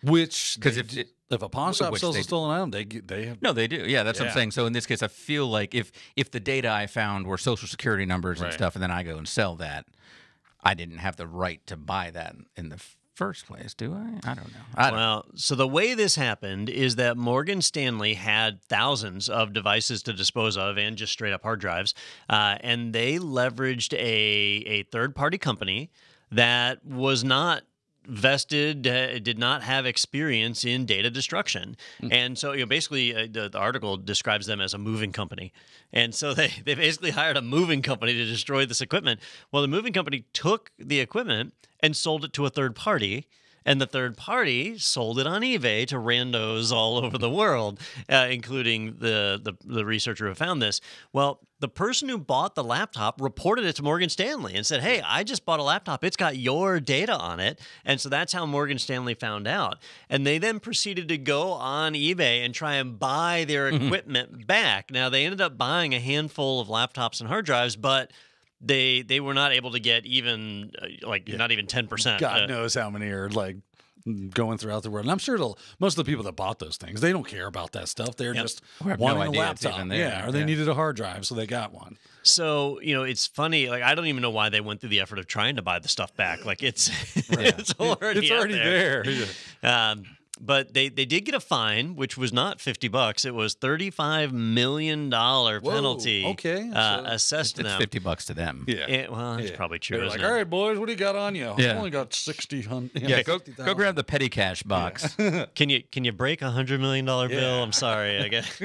Which because if a pawn shop which sells they a stolen item, they have no, they do. Yeah, that's what I'm Yeah. saying. So in this case, I feel like if the data I found were social security numbers and Right. stuff, and then I go and sell that, I didn't have the right to buy that in the first place, do I? I don't know. Well, so the way this happened is that Morgan Stanley had thousands of devices to dispose of and just straight up hard drives. And they leveraged a third-party company that was not vested, did not have experience in data destruction. And so basically the article describes them as a moving company. And so they basically hired a moving company to destroy this equipment. Well, the moving company took the equipment and sold it to a third party. And the third party sold it on eBay to randos all over the world, including the researcher who found this. Well, the person who bought the laptop reported it to Morgan Stanley and said, hey, I just bought a laptop. It's got your data on it. And so that's how Morgan Stanley found out. And they then proceeded to go on eBay and try and buy their equipment back. Now, they ended up buying a handful of laptops and hard drives, but they were not able to get even not even 10%. God knows how many are like going throughout the world. And I'm sure most of the people that bought those things, they don't care about that stuff. They're just We have no wanting idea a it's laptop. even there. Yeah, or they Yeah. needed a hard drive, so they got one. So, it's funny. Like, I don't even know why they went through the effort of trying to buy the stuff back. Like, it's already out there. But they did get a fine, which was not $50. It was $35 million penalty. okay. Assessed to it's them. $50 to them. Yeah. Well, that's probably true. They're Isn't like, it? all right, boys, what do you got on you? Yeah. I've only got 60. Yeah, go grab the petty cash box. Can you break $100 million bill? Yeah. I'm sorry. I guess.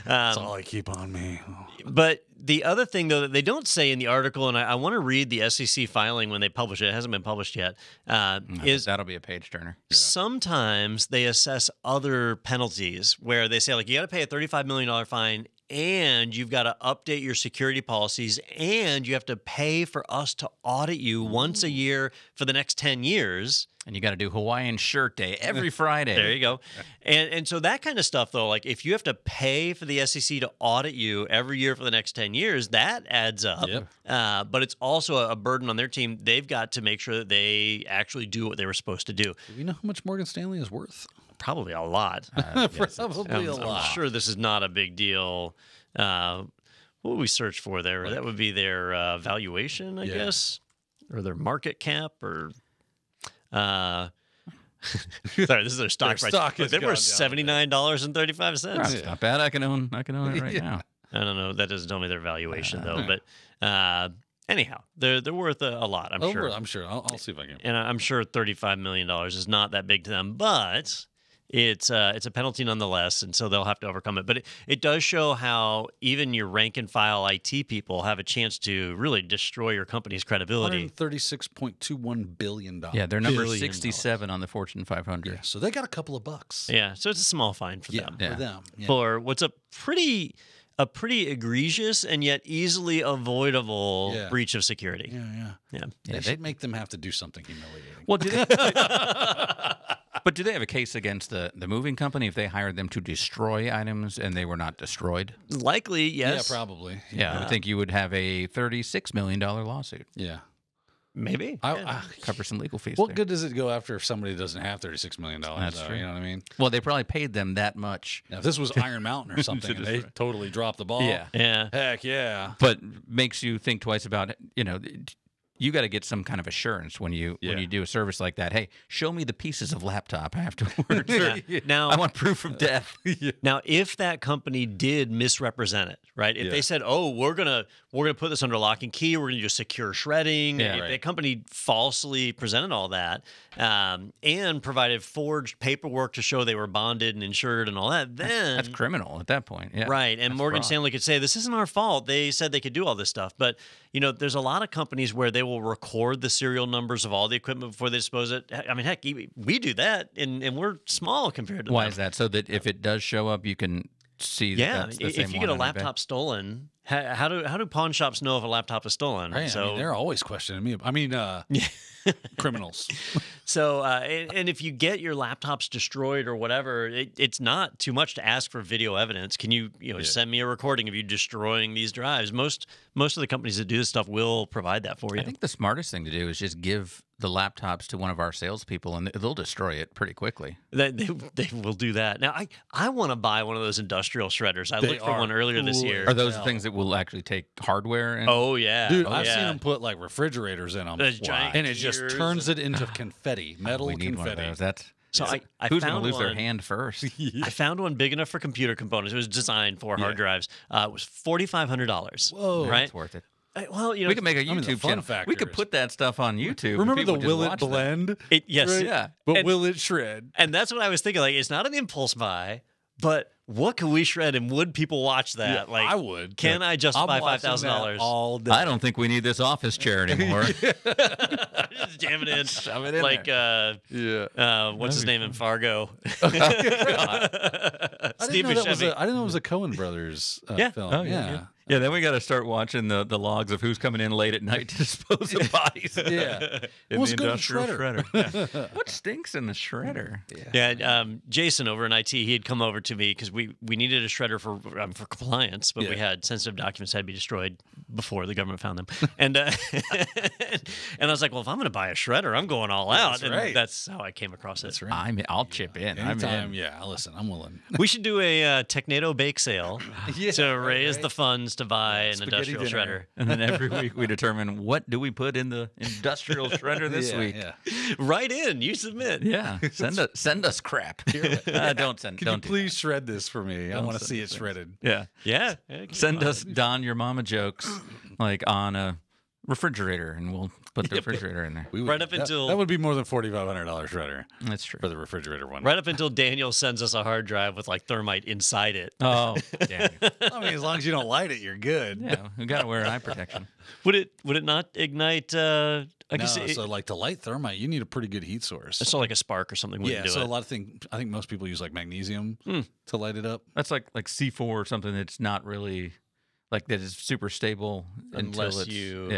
That's all I keep on me. But the other thing, though, that they don't say in the article, and I want to read the SEC filing when they publish it. It hasn't been published yet. Is That'll be a page turner. sometimes they assess other penalties where they say, like, you got to pay a $35 million fine, and you've got to update your security policies, and you have to pay for us to audit you once a year for the next 10 years. And you got to do Hawaiian Shirt Day every Friday. There you go. And so that kind of stuff, though, like if you have to pay for the SEC to audit you every year for the next 10 years, that adds up. Yep. But it's also a burden on their team. They've got to make sure that they actually do what they were supposed to do. Do you know how much Morgan Stanley is worth? Probably a lot. Probably a lot. I'm sure this is not a big deal. What would we search for there? That would be their valuation, I guess, or their market cap, or sorry, this is their stock price. stock has They were gone down $79.35. That's not bad. I can own it right now. I don't know. That doesn't tell me their valuation though. But anyhow, they're worth a lot. I'm sure. I'm sure. I'll see if I can. And I'm sure $35 million is not that big to them, but it's a penalty nonetheless, and so they'll have to overcome it. But it does show how even your rank and file IT people have a chance to really destroy your company's credibility. $136.21 billion. Yeah, they're number $1 billion. 67 on the Fortune 500. Yeah, so they got a couple of bucks. Yeah, so it's a small fine for them. Yeah. For them. Yeah. For what's a pretty egregious and yet easily avoidable breach of security. Yeah. Yeah, They should make them have to do something humiliating. Well, but do they have a case against the moving company if they hired them to destroy items and they were not destroyed? Likely, yes. Yeah, probably. Yeah, I would think you would have a $36 million lawsuit. Yeah. Maybe. Cover some legal fees. What there. good does it go after if somebody doesn't have $36 million? That's true. You know what I mean? Well, they probably paid them that much. Now, if this was Iron Mountain or something, and they totally dropped the ball. Yeah. Yeah. Heck yeah. But makes you think twice about, you got to get some kind of assurance when you do a service like that. Hey, show me the pieces of laptop afterwards. Now I want proof of death. Now, if that company did misrepresent it, right? If they said, "Oh, we're gonna put this under lock and key, we're gonna do secure shredding," if the company falsely presented all that and provided forged paperwork to show they were bonded and insured and all that, then that's criminal at that point. Yeah, right. And that's Morgan fraud. Stanley could say, "This isn't our fault. They said they could do all this stuff." But there's a lot of companies where they will record the serial numbers of all the equipment before they dispose it. I mean, heck, we do that, and we're small compared to Why them. is that? So that if it does show up, you can see that that's the same if you one get a on eBay? laptop stolen, how do pawn shops know if a laptop is stolen? Right, I mean, they're always questioning me. I mean, criminals. So, and if you get your laptops destroyed or whatever, it's not too much to ask for video evidence. Can you, send me a recording of you destroying these drives? Most of the companies that do this stuff will provide that for you. I think the smartest thing to do is just give the laptops to one of our salespeople, and they'll destroy it pretty quickly. They will do that. Now, I want to buy one of those industrial shredders. I looked for one earlier this year. Are those the things that will actually take hardware? And Oh yeah, Dude, I've seen them put like refrigerators in them, Those giant and it just gears. turns it into confetti, metal we need confetti. one of those. That's So I who's found going to lose their one. hand first? I found one big enough for computer components. It was designed for hard drives. It was $4,500. Whoa, right? It's worth it. Well, We could make a I mean, the YouTube fun channel. factor We could is- put that stuff on YouTube. Remember the People just will it watch that. blend? yes, Right? Yeah. But And- will it shred? And that's what I was thinking. Like, it's not an impulse buy, but what can we shred, and would people watch that? Yeah, like, I would. Can I justify I'm watching $5,000 that all day. I don't think we need this office chair anymore. Just jam it in, Shove it in like Yeah. what's his name in Fargo? I didn't know it was a Coen Brothers film. Oh, yeah. Yeah, then we got to start watching the logs of who's coming in late at night to dispose of bodies. Yeah. In Let's the go to industrial shredder. shredder. What stinks in the shredder? Yeah, Jason over in IT, he had come over to me because we needed a shredder for compliance, but we had sensitive documents that had to be destroyed before the government found them. And and I was like, well, if I'm going to buy a shredder, I'm going all out. That's and right. that's how I came across it. That's right. I'll chip in. I'm Anytime, in. yeah. Listen, I'm willing. We should do a Technado bake sale to raise the funds to buy an Spaghetti industrial dinner. shredder. And then every week we determine what do we put in the industrial shredder this week. Yeah. Right in, you submit. Yeah, send us crap. Don't send. Can don't you do please shred this for me? I Don't want to send see it these things. shredded. that. Yeah, Yeah. send us Don your mama jokes like on a refrigerator, and we'll put the refrigerator in there. We would- Right up that- until- that would be more than $4,500 shredder That's true. for the refrigerator one. Right up until Daniel sends us a hard drive with like thermite inside it. Oh, damn. I mean, as long as you don't light it, you're good. Yeah, we got to wear eye protection. Would it not ignite? I No, guess so like to light thermite, you need a pretty good heat source. so like a spark or something wouldn't Yeah, do so it. a lot of things. I think most people use like magnesium to light it up. That's like C4 or something that's not really like that is super stable Unless until it's, you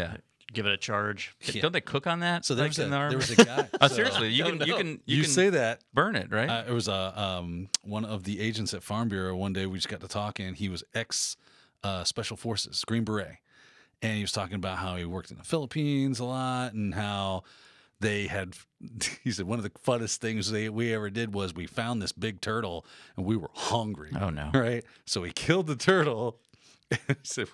give it a charge. Yeah. Don't they cook on that? So like there in the army? was a guy. Oh, so- seriously, you can You say that. burn it, right? It was one of the agents at Farm Bureau. One day we just got to talking. He was ex Special Forces, Green Beret, and he was talking about how he worked in the Philippines a lot and how they had. He said one of the funnest things we ever did was we found this big turtle and we were hungry. Oh, no. Right, so we killed the turtle. And so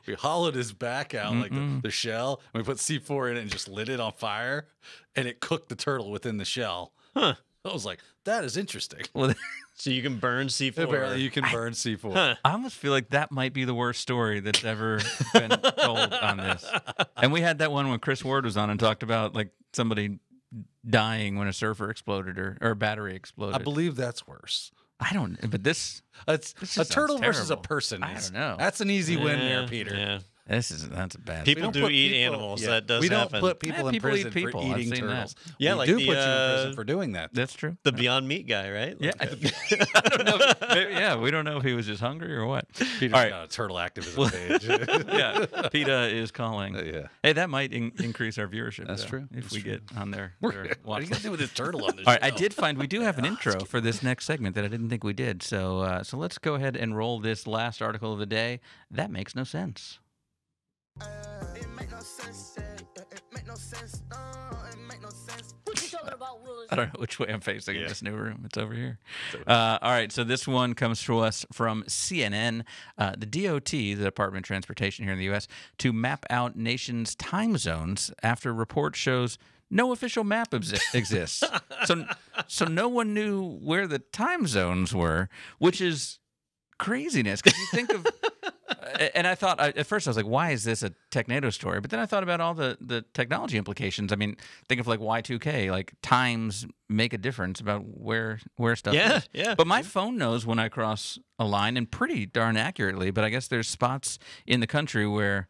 we hollowed his back out like the shell, and we put C4 in it and just lit it on fire, and it cooked the turtle within the shell. Huh. I was like, that is interesting. Well, So you can burn C4. Apparently, you can burn C4. Huh. I almost feel like that might be the worst story that's ever been told on this. And we had that one when Chris Ward was on and talked about like somebody dying when a surfer exploded or a battery exploded. I believe that's worse. I don't, but this It's just a sounds turtle versus a terrible. person. I don't know. That's an easy win Yeah, there, Peter. Yeah. that's a bad. People don't do put eat people- animals. yeah. That does We don't happen. put people in people prison eat people. for I've eating seen that. turtles. Yeah, we like do the, put you in prison for doing that. That's true. The Beyond Meat guy, right? Yeah, Like- I don't know. Maybe, yeah, we don't know if he was just hungry or what. Peter's All right. got a turtle activism page. Yeah, PETA is calling. Yeah. Hey, that might increase our viewership. That's though, true. If That's we true. get on there. What are you gonna do with this turtle on the All right, I show? did find we do have an intro for this next segment that I didn't think we did. So let's go ahead and roll this last article of the day. That makes no sense. It make no sense, it make no sense, it make no sense. What you talking about, Willis? I don't know which way I'm facing in this new room. It's over here. All right, so this one comes to us from CNN. The DOT, the Department of Transportation here in the U.S., to map out nation's time zones after report shows no official map exists. So no one knew where the time zones were, which is craziness. Because you think of... And I thought, at first I was like, why is this a Technado story? But then I thought about all the technology implications. I mean, think of like Y2K, like times make a difference about where stuff is. Yeah. But my phone knows when I cross a line, and pretty darn accurately. But I guess there's spots in the country where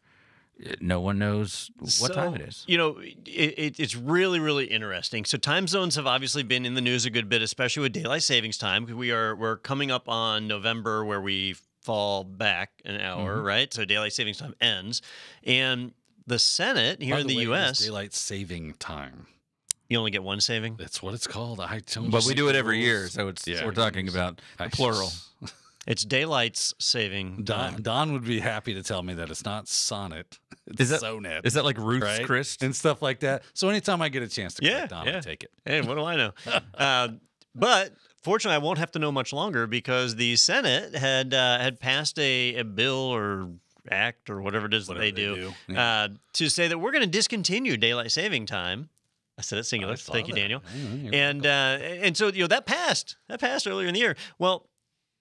no one knows what time it is. You know, it's really, really interesting. So time zones have obviously been in the news a good bit, especially with daylight savings time. We're coming up on November where we fall back an hour, right? So daylight savings time ends. And the Senate here in the U.S. daylight saving time. You only get one saving? That's what it's called. I don't But we do it every year, so we're talking about the plural. It's daylight's saving time. Don would be happy to tell me that it's not Sonnet. It's Sonet. Is that like Ruth's right? Chris? And stuff like that. So anytime I get a chance to correct Don, I take it. Hey, what do I know? But fortunately, I won't have to know much longer because the Senate had passed a bill or act or whatever it is that they do. To say that we're going to discontinue daylight saving time. I said it singular. Thank you, Daniel. And so that passed. That passed earlier in the year. Well,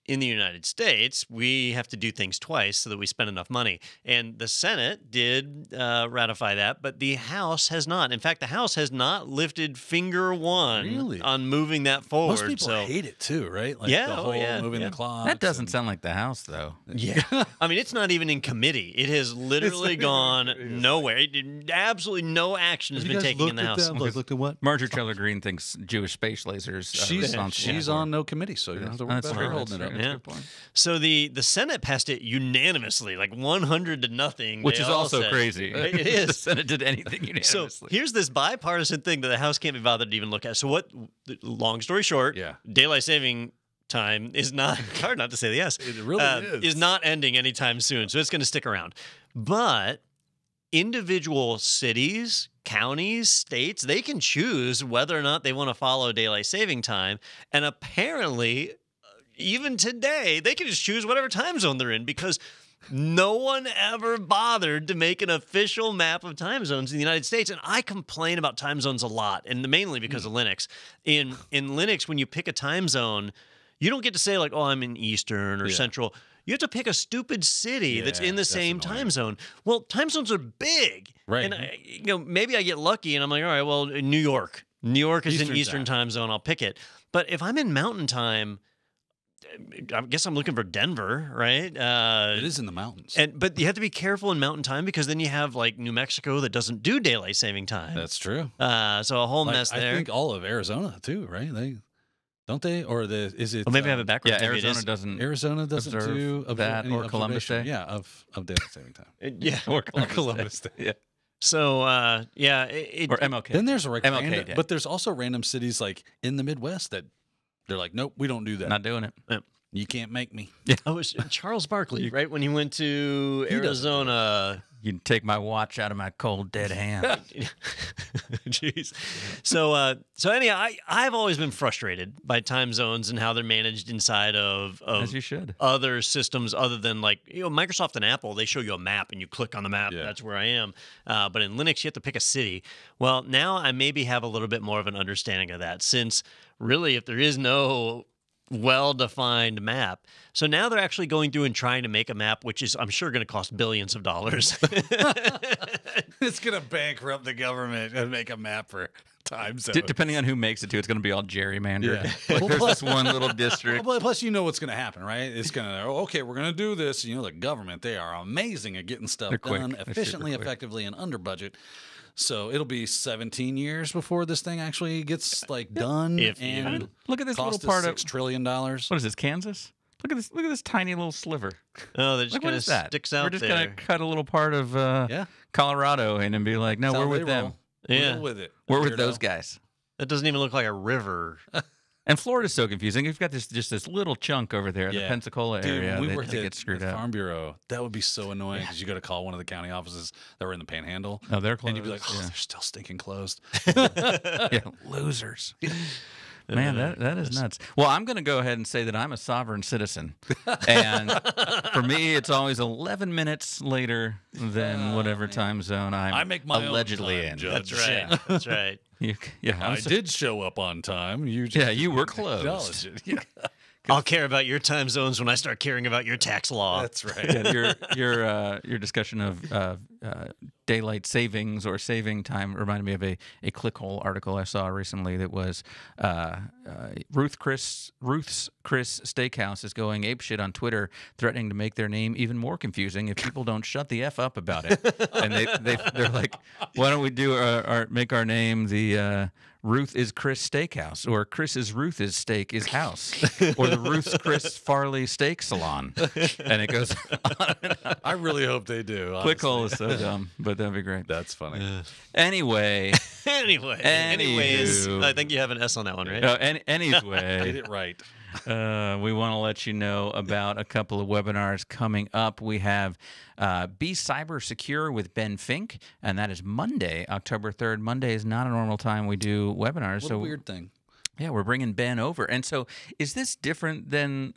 in the United States, we have to do things twice so that we spend enough money. And the Senate did ratify that, but the House has not. In fact, the House has not lifted finger one on moving that forward. Most people hate it too, right? Like the whole moving the clock. That doesn't sound like the House, though. Yeah. I mean, it's not even in committee. It has literally gone nowhere. Absolutely no action has been taken in the House. Looked at what? Marjorie Taylor Greene thinks Jewish space lasers She's on no committee, so you don't have to worry about her holding it up. Yeah. So the Senate passed it unanimously, like 100-0, which is also crazy. It is. The Senate did anything unanimously. So here's this bipartisan thing that the House can't be bothered to even look at. So what? Long story short, daylight saving time is not hard not to say yes. It really is not ending anytime soon. So it's going to stick around, but individual cities, counties, states, they can choose whether or not they want to follow daylight saving time, and apparently, even today, they can just choose whatever time zone they're in because no one ever bothered to make an official map of time zones in the United States. And I complain about time zones a lot, and mainly because of Linux. In Linux, when you pick a time zone, you don't get to say like, oh, I'm in Eastern or Central. You have to pick a stupid city that's in the same time zone. Well, time zones are big. Right. And maybe I get lucky and I'm like, all right, well, New York. New York is in Eastern time zone. I'll pick it. But if I'm in Mountain Time, I guess I'm looking for Denver, right? It is in the mountains. But you have to be careful in Mountain Time because then you have like New Mexico that doesn't do daylight saving time. That's true. So a whole mess there. I think all of Arizona too, right? Don't they? Or is it? Well, maybe I have it backwards. Yeah, Arizona doesn't do that any or Columbus Day. Yeah, of daylight saving time. Yeah, or Columbus Day. Yeah. So or MLK. Then there's MLK Day. but there's also random cities like in the Midwest that they're like, nope, we don't do that. Not doing it. Yeah. You can't make me. Yeah. Oh, it was Charles Barkley, right? When he went to Arizona. You'd take my watch out of my cold, dead hand. Jeez. So anyhow, I've always been frustrated by time zones and how they're managed inside of As you should. Other systems other than like, Microsoft and Apple, they show you a map and you click on the map. Yeah. That's where I am. But in Linux, you have to pick a city. Well, now I maybe have a little bit more of an understanding of that since really if there is no well-defined map. So now they're actually going through and trying to make a map, which is, I'm sure, going to cost billions of dollars. It's going to bankrupt the government and make a map for time zones. Depending on who makes it, too, it's going to be all gerrymandered. Yeah. Like, there's this one little district. Well, plus, you know what's going to happen, right? It's going to, okay, we're going to do this. The government, they are amazing at getting stuff done efficiently, effectively, and under budget. So it'll be 17 years before this thing actually gets done. And look at this little part of $6 trillion. What is this, Kansas? Look at this tiny little sliver. Oh, that just what is that? Sticks out. We're just gonna cut a little part of Colorado in and be like, no, we're with them. Yeah, we're with it. We're with those guys. That doesn't even look like a river. And Florida's so confusing. You've got this little chunk over there, the Pensacola area, when we that worked gets screwed at up. Farm Bureau, that would be so annoying because you go to call one of the county offices that were in the Panhandle. Oh, they're closed. And you'd be like, oh, they're still stinking closed. Yeah, losers. Man, that is nuts. Well, I'm going to go ahead and say that I'm a sovereign citizen. And for me, it's always 11 minutes later than whatever time zone I make my allegedly own time, in. Judge. That's right. That's right. I did show up on time. You just Yeah, you were closed. acknowledge it. Yeah. I'll care about your time zones when I start caring about your tax law. That's right. Yeah, your discussion of daylight savings or saving time reminded me of a clickhole article I saw recently that was Ruth's Chris Steakhouse is going apeshit on Twitter, threatening to make their name even more confusing if people don't shut the F up about it. And they're like, why don't we make our name the Ruth is Chris Steakhouse, or Chris is Ruth is Steak is House, or the Ruth's Chris Farley Steak Salon, and it goes on and on. I really hope they do. Honestly. Clickhole is so dumb, but that'd be great. That's funny. Anyway, Anyways, Anywho. I think you have an S on that one, right? Did anyway, it right. we want to let you know about a couple of webinars coming up. We have Be Cyber Secure with Ben Fink, and that is Monday, October 3rd. Monday is not a normal time we do webinars. What a weird thing. Yeah, we're bringing Ben over. And so is this different than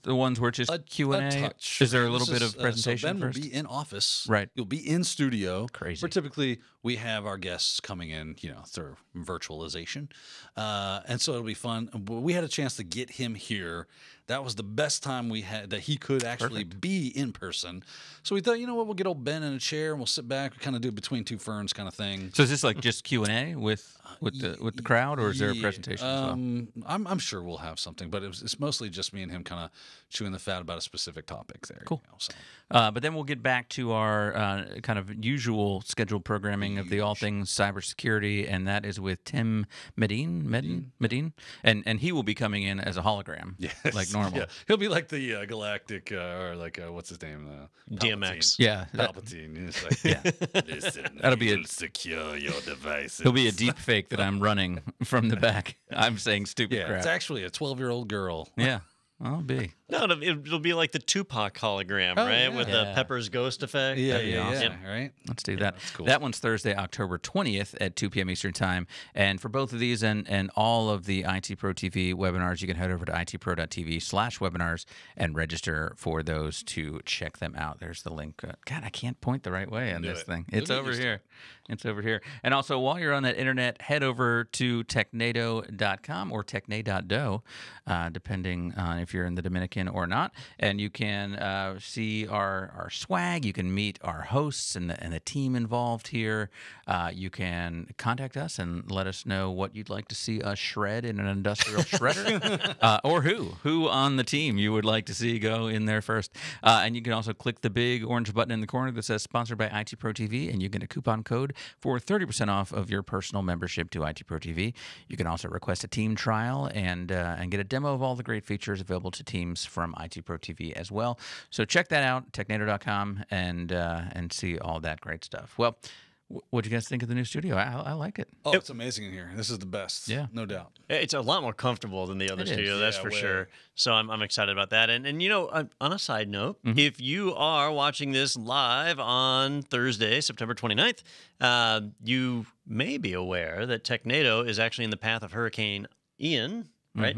the ones where it's just Q&A? A touch. Is there a little bit of presentation so Ben first? will be in office. Right. You'll be in studio. Crazy. Where typically we have our guests coming in, through virtualization. And so it'll be fun. We had a chance to get him here. That was the best time we had that he could actually be in person. So we thought, you know what, we'll get old Ben in a chair and we'll sit back. We kind of do between two ferns kind of thing. So is this like just Q&A with the crowd, or is there a presentation as well? I'm sure we'll have something, but it's mostly just me and him kind of chewing the fat about a specific topic there. Cool. So. But then we'll get back to our kind of usual scheduled programming of the all things cybersecurity, and that is with Tim Medine, and he will be coming in as a hologram, like normal. Yeah. He'll be like the galactic, or like what's his name? DMX. Yeah, Palpatine. It's like, listen, that'll be secure your devices. He'll be a deep fake that I'm running from the back. I'm saying stupid crap. It's actually a 12-year-old girl. Yeah. I'll be. No, it'll be like the Tupac hologram, right? With the Pepper's Ghost effect. Yeah, right? Let's do that. That's cool. That one's Thursday, October 20th at 2 p.m. Eastern Time. And for both of these and all of the IT Pro TV webinars, you can head over to itpro.tv/webinars and register for those to check them out. There's the link. God, I can't point the right way on this thing. It's over here. It's over here. And also, while you're on that internet, head over to technado.com or technado, depending on if you're in the Dominican or not. And you can see our swag. You can meet our hosts and the team involved here. You can contact us and let us know what you'd like to see us shred in an industrial shredder, or who on the team you would like to see go in there first. And you can also click the big orange button in the corner that says sponsored by IT Pro TV, and you get a coupon code for 30% off of your personal membership to IT Pro TV. You can also request a team trial and get a demo of all the great features available to teams from IT Pro TV as well. So check that out, technado.com, and see all that great stuff. Well, what do you guys think of the new studio? I like it. Oh, it's amazing in here. This is the best. Yeah. No doubt. It's a lot more comfortable than the other It studio, is. that's Yeah, for way. sure. So I'm excited about that. And on a side note, if you are watching this live on Thursday, September 29th, you may be aware that Technado is actually in the path of Hurricane Ian, right?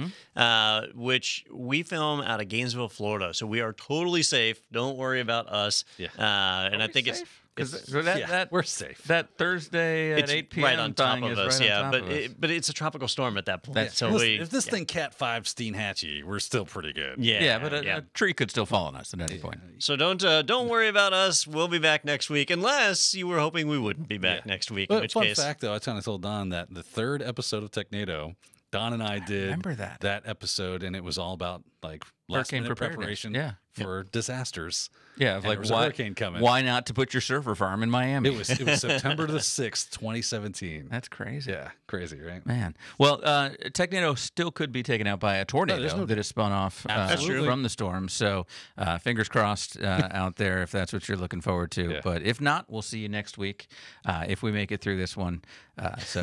Which we film out of Gainesville, Florida. So we are totally safe. Don't worry about us. Yeah. Are And I we think safe? it's 'Cause that we're safe. That Thursday at it's 8 p.m. right on top thing of is us, right on yeah. top But of us. but it's a tropical storm at that point. That's so Listen, we, if this thing Cat 5 Steenhatchee, we're still pretty good. Yeah, but a tree could still fall on us at any point. So don't worry about us. We'll be back next week, unless you were hoping we wouldn't be back next week. In But which fun case, fact, though, I kind of told Don that the third episode of Technado, Don and I did remember that. episode, and it was all about like Hurricane last-minute preparedness. preparation Yeah. for disasters. Yeah, And like there was a hurricane coming. Why not to put your server farm in Miami? It was September the 6th, 2017. That's crazy. Yeah, crazy, right? Man. Well, Technado still could be taken out by a tornado that has spun off from the storm. So fingers crossed out there if that's what you're looking forward to. Yeah. But if not, we'll see you next week if we make it through this one. So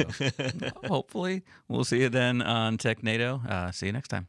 hopefully we'll see you then on Technado. See you next time.